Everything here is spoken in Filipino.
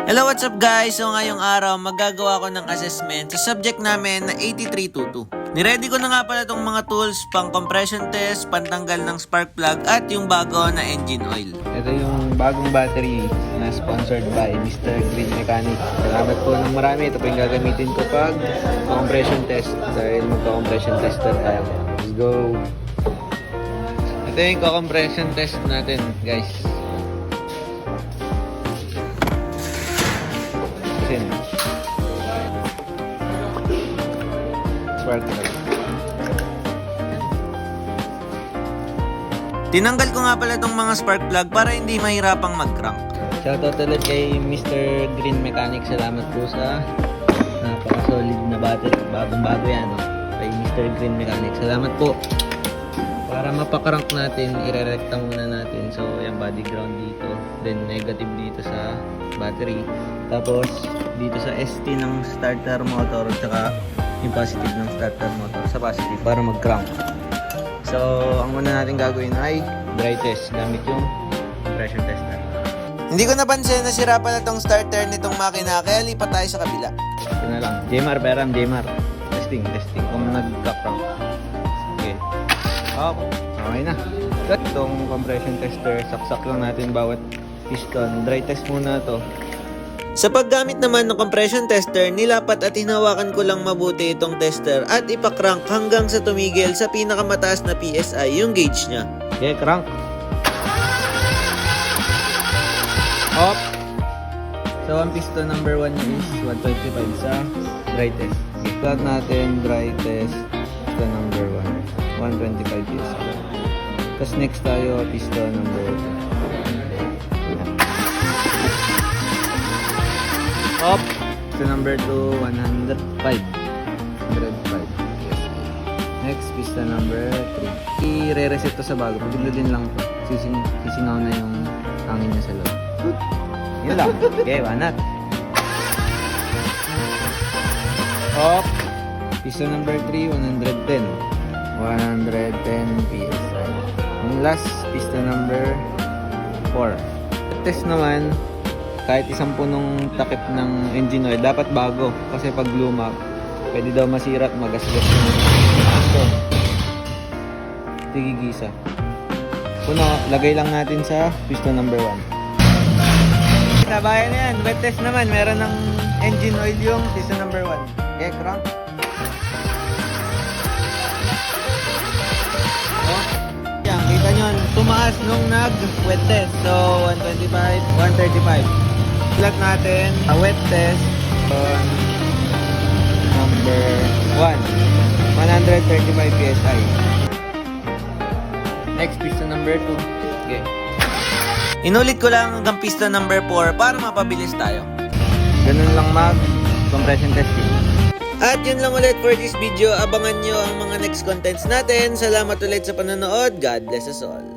Hello, what's up guys? So ngayong araw, magagawa ko ng assessment sa subject namin na 8322. Niready ko na nga pala itong mga tools, pang compression test, pantanggal ng spark plug, at yung bago na engine oil. Ito yung bagong battery na sponsored by Mr. Green Mechanic. Salamat po ng marami. Ito po yung gagamitin ko pag compression test. Dahil magka-compression tester tayo. Let's go! Ito yung compression test natin, guys. Spark plug. Tinanggal ko nga pala itong mga spark plug para hindi mahirapang mag-crank. Shoutout ulit kay Mr. Green Mechanic. Salamat po sa napaka-solid na battery. Bagong-bago yan. Kay Mr. Green Mechanic. Salamat po. Para mapakrank natin, ire-recta muna natin. So, yung body ground dito. Then, negative dito sa battery. Tapos, dito sa ST ng starter motor. Tsaka, yung positive ng starter motor sa positive para mag-crank. So, ang muna natin gagawin ay dry test gamit yung compression tester. Hindi ko napansin na sira pala itong starter nitong makina, kaya lipat tayo sa kabila. Ito na lang. JMR, Peram, JMR. Testing kung nag-crank. Okay. Okay na. Itong compression tester, saksak lang natin bawat piston. Dry test muna to. Sa paggamit naman ng compression tester, nilapat at hinawakan ko lang mabuti itong tester at ipakrank hanggang sa tumigil sa pinakamataas na PSI yung gauge niya. Okay, crank. Up. So, ang piston number 1 is 125 sa dry test. Plug natin, dry test, piston number 1, 125 PSI. Tapos next tayo, piston number 2. Up. Piston number 2, 105. 105. Next, piston number 3. I-re-reset to sa bago. Pagdulodin lang to. Sisingaw na yung hangin niya sa loob. Yun lang. Okay, wanat. Up. Piston number 3, 110. 110 PSI. Yung last, piston number 4. Test naman, kahit isang punong takip ng engine oil, dapat bago. Kasi pag luma, pwede daw masira at magasgas yung piston. Tigigisa. Puno, lagay lang natin sa piston number 1. Sabayan na yan. Wet test naman. Meron ng engine oil yung piston number 1. Okay, crank. Yan, kita nyo, tumaas nung nag-wet test. So, 125, 135. Plug natin, wet test on number 1, 135 PSI. Next, piston number 2. Okay. Inulit ko lang hanggang piston number 4 para mapabilis tayo. Ganun lang mag-compression testing. At yun lang ulit for this video. Abangan nyo ang mga next contents natin. Salamat ulit sa panonood. God bless us all.